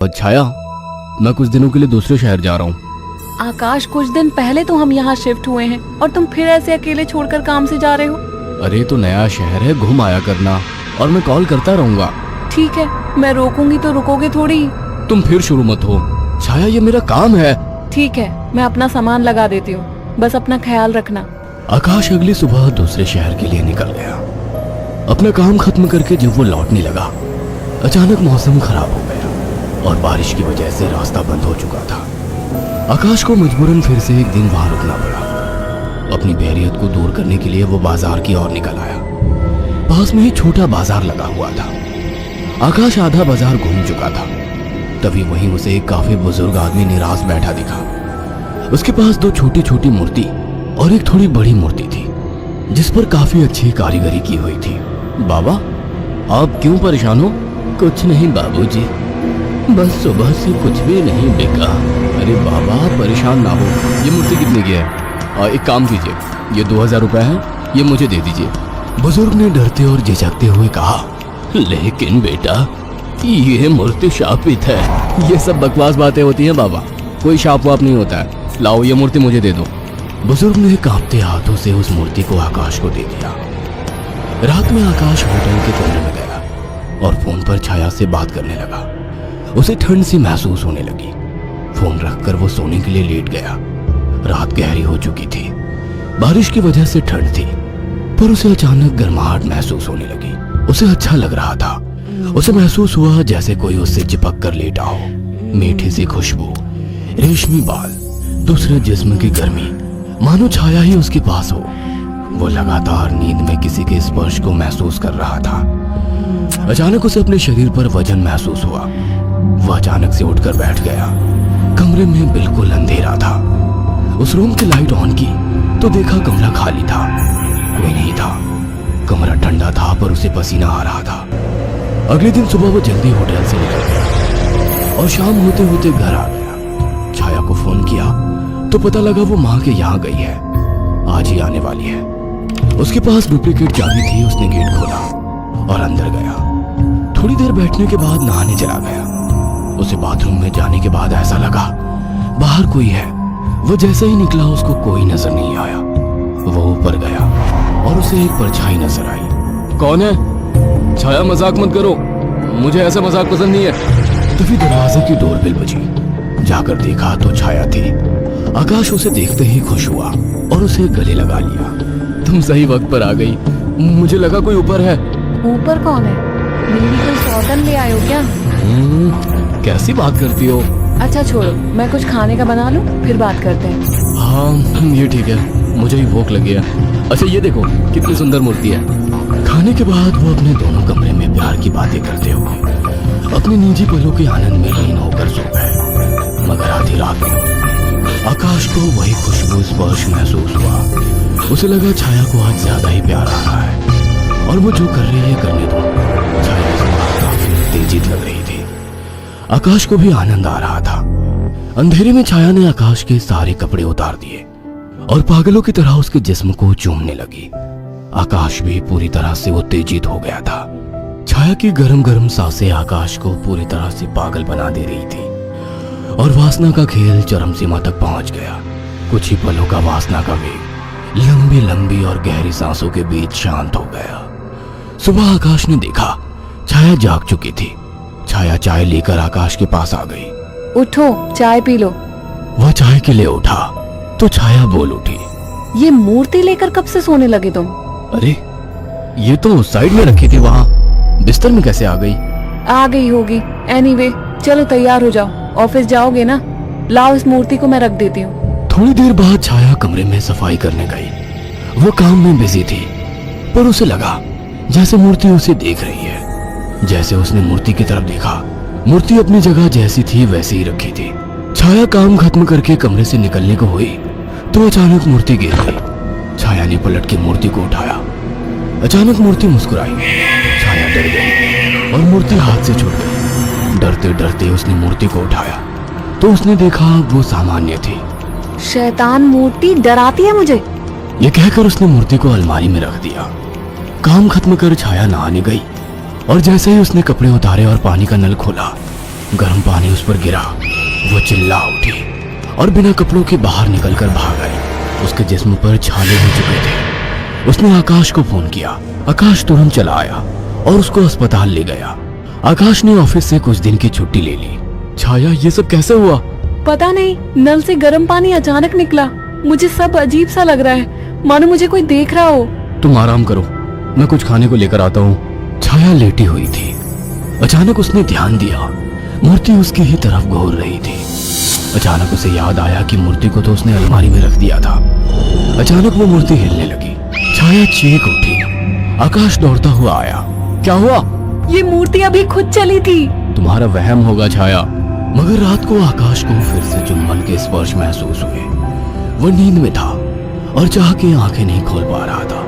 छाया, मैं कुछ दिनों के लिए दूसरे शहर जा रहा हूँ। आकाश, कुछ दिन पहले तो हम यहाँ शिफ्ट हुए हैं और तुम फिर ऐसे अकेले छोड़कर काम से जा रहे हो। अरे तो नया शहर है, घूम आया करना, और मैं कॉल करता रहूंगा। ठीक है, मैं रोकूंगी तो रुकोगे थोड़ी। तुम फिर शुरू मत हो छाया, ये मेरा काम है। ठीक है, मैं अपना सामान लगा देती हूँ, बस अपना ख्याल रखना। आकाश अगली सुबह दूसरे शहर के लिए निकल गया। अपना काम खत्म करके जब वो लौटने लगा, अचानक मौसम खराब हो गया और बारिश की वजह से रास्ता बंद हो चुका था। आकाश को मजबूरन फिर से एक दिन वहां रुकना पड़ा। अपनी बोरियत को दूर करने के लिए वो बाजार की ओर निकल आया। पास में ही छोटा बाजार लगा हुआ था। आकाश आधा बाजार घूम चुका था, तभी वहीं उसे एक काफी बुजुर्ग आदमी निराश बैठा दिखा। उसके पास दो छोटी छोटी मूर्ति और एक थोड़ी बड़ी मूर्ति थी, जिस पर काफी अच्छी कारीगरी की हुई थी। बाबा, आप क्यों परेशान हो? कुछ नहीं बाबूजी, बस सुबह से कुछ भी नहीं बिका। अरे बाबा, परेशान ना हो। ये मूर्ति कितने की है? एक काम कीजिए, ये 2000 रुपए है, ये मुझे दे दीजिए। बुजुर्ग ने डरते और झिझकते हुए कहा, लेकिन बेटा, ये मूर्ति शापित है। ये सब बकवास बातें होती हैं बाबा, कोई शाप वाप नहीं होता है। लाओ, ये मूर्ति मुझे दे दो। बुजुर्ग ने कांपते हाथों से उस मूर्ति को आकाश को दे दिया। रात में आकाश होटल के कमरे में गया और फोन पर छाया से बात करने लगा। उसे ठंड सी महसूस होने लगी। फोन रखकर वो सोने के लिए लेट गया। रात गहरी हो चुकी थी, बारिश की वजह से ठंड थी, पर उसे अचानक गर्माहट महसूस होने लगी। उसे अच्छा लग रहा था। उसे महसूस हुआ जैसे कोई उससे चिपक कर लेटा हो। मीठी सी खुशबू, रेशमी बाल, दूसरे जिस्म की गर्मी, मानो छाया ही उसके पास हो। वो लगातार नींद में किसी के स्पर्श को महसूस कर रहा था। अचानक उसे अपने शरीर पर वजन महसूस हुआ। वह अचानक से उठकर बैठ गया। कमरे में बिल्कुल अंधेरा था। उस रूम की लाइट ऑन की तो देखा कमरा खाली था, कोई नहीं था। कमरा ठंडा था पर उसे पसीना आ रहा था। अगले दिन सुबह वो जल्दी होटल से निकल गया और शाम होते होते घर आ गया। छाया को फोन किया तो पता लगा वो माँ के यहाँ गई है, आज ही आने वाली है। उसके पास डुप्लीकेट चाबी थी। उसने गेट खोला और अंदर गया। थोड़ी देर बैठने के बाद नहाने चला गया। उसे बाथरूम में जाने के बाद ऐसा लगा बाहर कोई है। वो जैसे ही निकला उसको कोई नजर नहीं आया। वो ऊपर गया और उसे एक परछाई नजर आई। कौन है? छाया, मजाक मत करो, मुझे ऐसा मजाक पसंद नहीं है। तभी दरवाजे की डोरबेल बजी। जाकर देखा तो छाया थी। आकाश उसे देखते ही खुश हुआ और उसे गले लगा लिया। तुम सही वक्त पर आ गई, मुझे लगा कोई ऊपर है। ऊपर कौन है? मेरी कोई सौतन ले आयो क्या? कैसी बात करती हो? अच्छा छोड़ो, मैं कुछ खाने का बना लूं, फिर बात करते हैं। हाँ ये ठीक है, मुझे ही भूख लगी है। अच्छा ये देखो कितनी सुंदर मूर्ति है। खाने के बाद वो अपने दोनों कमरे में प्यार की बातें करते हुए अपने निजी पलों के आनंद में लीन होकर सो गए। मगर आधी रात में आकाश को वही खुशबू स्पर्श महसूस हुआ। उसे लगा छाया को आज ज्यादा ही प्यार आ रहा है और वो जो कर रही है करने दो। छाया इस बार काफी उत्तेजित लग रही थी। आकाश को भी आनंद आ रहा था। अंधेरे में छाया ने आकाश के सारे कपड़े उतार दिए और पागलों की तरह उसके जिस्म को चूमने लगी। आकाश भी पूरी तरह से उत्तेजित हो गया था। छाया की गरम गरम सांसें आकाश को पूरी तरह से पागल बना दे रही थी और वासना का खेल चरम सीमा तक पहुंच गया। कुछ ही पलों का वासना का वेग लंबी लंबी और गहरी सांसों के बीच शांत हो गया। सुबह आकाश ने देखा छाया जाग चुकी थी। छाया चाय लेकर आकाश के पास आ गई। उठो, चाय पी लो। वह चाय के लिए उठा तो छाया बोल उठी, ये मूर्ति लेकर कब से सोने लगे तुम? अरे ये तो साइड में रखी थी, वहां बिस्तर में कैसे आ गई? आ गई होगी। एनीवे, चलो तैयार हो जाओ, ऑफिस जाओगे ना? लाओ, इस मूर्ति को मैं रख देती हूँ। थोड़ी देर बाद छाया कमरे में सफाई करने गई। वो काम में बिजी थी, पर उसे लगा जैसे मूर्ति उसे देख रही है। जैसे उसने मूर्ति की तरफ देखा, मूर्ति अपनी जगह जैसी थी वैसे ही रखी थी। छाया काम खत्म करके कमरे से निकलने को हुई तो अचानक मूर्ति गिर गई। छाया ने पलट के मूर्ति को उठाया। अचानक मूर्ति मुस्कुराई। छाया डर गई और मूर्ति हाथ से छूट गई। डरते डरते उसने मूर्ति को उठाया तो उसने देखा वो सामान्य थी। शैतान मूर्ति डराती है मुझे। ये कहकर उसने मूर्ति को अलमारी में रख दिया। काम खत्म कर छाया नहाने गई और जैसे ही उसने कपड़े उतारे और पानी का नल खोला गर्म पानी उस पर गिरा। वो चिल्ला उठी और बिना कपड़ों के बाहर निकलकर भाग आई। उसके जिस्म पर छाले हो चुके थे। उसने आकाश को फोन किया। आकाश तुरंत चला आया और उसको अस्पताल ले गया। आकाश ने ऑफिस से कुछ दिन की छुट्टी ले ली। छाया, ये सब कैसे हुआ? पता नहीं, नल से गर्म पानी अचानक निकला। मुझे सब अजीब सा लग रहा है, मानो मुझे कोई देख रहा हो। तुम आराम करो, मैं कुछ खाने को लेकर आता हूँ। छाया लेटी हुई थी। अचानक उसने ध्यान दिया, मूर्ति उसकी ही तरफ घूर रही थी। अचानक उसे याद आया कि मूर्ति को तो उसने अलमारी में रख दिया था। अचानक वो मूर्ति हिलने लगी। छाया चीख उठी। आकाश दौड़ता हुआ आया। क्या हुआ? ये मूर्ति अभी खुद चली थी। तुम्हारा वहम होगा छाया। मगर रात को आकाश को फिर से चुंबन के स्पर्श महसूस हुए। वो नींद में था और चाह के आंखें नहीं खोल पा रहा था,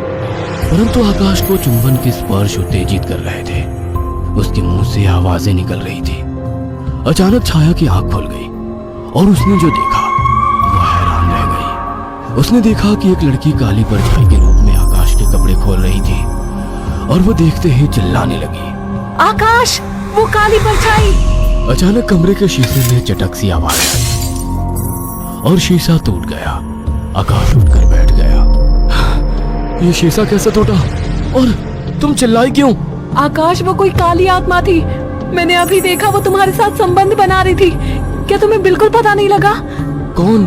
परंतु आकाश को चुंबन के स्पर्श उत्तेजित कर रहे थे। उसके मुंह से आवाजें निकल रही थी। अचानक छाया की आंख खुल गई और उसने जो देखा वो हैरान रह गई। उसने देखा कि एक लड़की काली परछाई के रूप में आकाश के कपड़े खोल रही थी और वो देखते ही चिल्लाने लगी, आकाश, वो काली परछाई! अचानक कमरे के शीशे में चटक सी आवाज आई और शीशा टूट गया। आकाश उठकर बैठ गया। ये शीशा कैसे टूटा? और तुम चिल्लाई क्यों? आकाश, वो कोई काली आत्मा थी। मैंने अभी देखा, वो तुम्हारे साथ संबंध बना रही थी। क्या तुम्हें बिल्कुल पता नहीं लगा? कौन?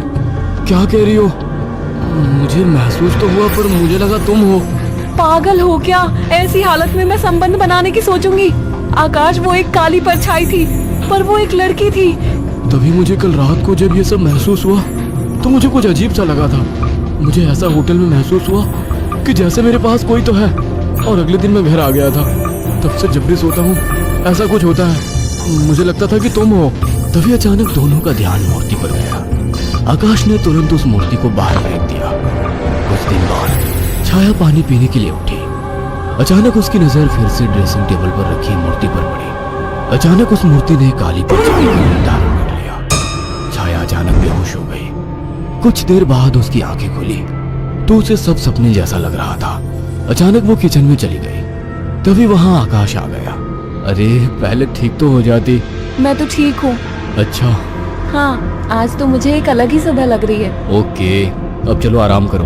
क्या कह रही हो? मुझे महसूस तो हुआ, पर मुझे लगा तुम हो। पागल हो क्या? ऐसी हालत में मैं संबंध बनाने की सोचूंगी? आकाश, वो एक काली परछाई थी, पर वो एक लड़की थी। तभी मुझे कल रात को जब ये सब महसूस हुआ तो मुझे कुछ अजीब सा लगा था। मुझे ऐसा होटल में महसूस हुआ कि जैसे मेरे पास कोई तो है, और अगले दिन मैं घर आ गया था। तब से जब भी सोता हूँ ऐसा कुछ होता है। मुझे लगता था कि तुम हो। तभी अचानक दोनों का ध्यान मूर्ति पर गया। आकाश ने तुरंत उस मूर्ति को बाहर फेंक दिया। कुछ दिन बाद छाया पानी पीने के लिए उठी। अचानक उसकी नजर फिर से ड्रेसिंग टेबल पर रखी मूर्ति पर पड़ी। अचानक उस मूर्ति ने काली परछाई का निर्धारण कर लिया। छाया अचानक बेहोश हो गई। कुछ देर बाद उसकी आंखें खुली तो उसे सब सपने जैसा लग रहा था। अचानक वो किचन में चली गई। तभी वहां आकाश आ गया। अरे, पहले ठीक तो हो जाती। मैं तो ठीक हूँ। अच्छा। हाँ, आज तो मुझे एक अलग ही सुबह लग रही है। ओके, अब चलो आराम करो।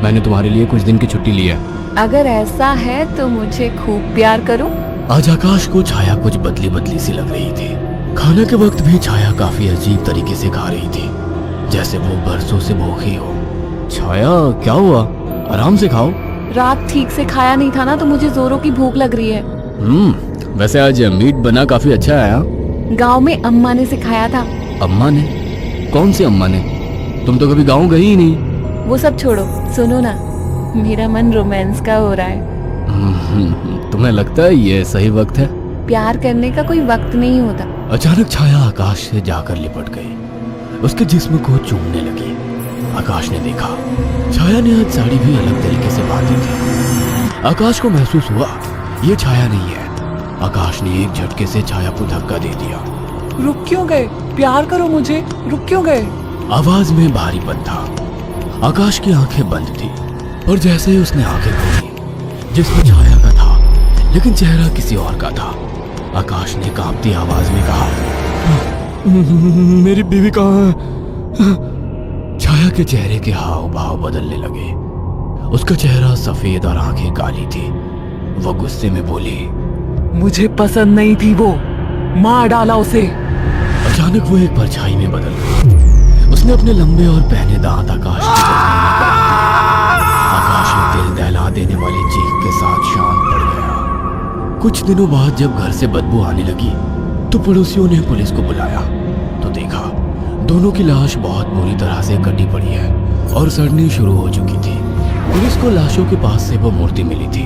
मैंने तुम्हारे लिए कुछ दिन की छुट्टी ली है। अगर ऐसा है तो मुझे खूब प्यार करो। आज आकाश को छाया कुछ बदली बदली सी लग रही थी। खाने के वक्त भी छाया काफी अजीब तरीके से खा रही थी, जैसे वो बरसों से भूखी हो। छाया, क्या हुआ? आराम से खाओ। रात ठीक से खाया नहीं था ना, तो मुझे जोरों की भूख लग रही है। वैसे आज मीट बना काफी अच्छा है। गांव में अम्मा ने सिखाया था। अम्मा ने? कौन सी अम्मा ने? तुम तो कभी गांव गई ही नहीं। वो सब छोड़ो, सुनो ना, मेरा मन रोमांस का हो रहा है। तुम्हें लगता है ये सही वक्त है? प्यार करने का कोई वक्त नहीं होता। अचानक छाया आकाश से जाकर लिपट गई। उसके जिस्म को चूमने लगी। आकाश ने देखा छाया ने आज साड़ी भी अलग तरीके से बांधी थी। आकाश को महसूस हुआ ये छाया नहीं है। आकाश ने एक झटके से छाया को धक्का दे दिया। रुक क्यों गए? प्यार करो मुझे, रुक क्यों गए? आवाज में भारीपन था। आकाश की आंखें बंद थी और जैसे ही उसने आंखें खोली, जिसमें छाया का था लेकिन चेहरा किसी और का था। आकाश ने कांपती आवाज में कहा, मेरी बीवी कहाँ है? छाया के चेहरे के हाव भाव बदलने लगे। उसका चेहरा सफेद और आंखें काली थी। वो गुस्से में बोली, मुझे पसंद नहीं थी वो, मार डाला उसे। अचानक वो एक परछाई में बदल गई। उसने अपने लंबे और पहने दांत आकाश की गर्दन में काट दिए। आकाश में दिल दहला देने वाली चीख के साथ शांत पड़ गया। कुछ दिनों बाद जब घर से बदबू आने लगी तो पड़ोसियों ने पुलिस को बुलाया तो देखा दोनों की लाश बहुत बुरी तरह से कटी पड़ी है और सड़नी शुरू हो चुकी थी। पुलिस को लाशों के पास से वो मूर्ति मिली थी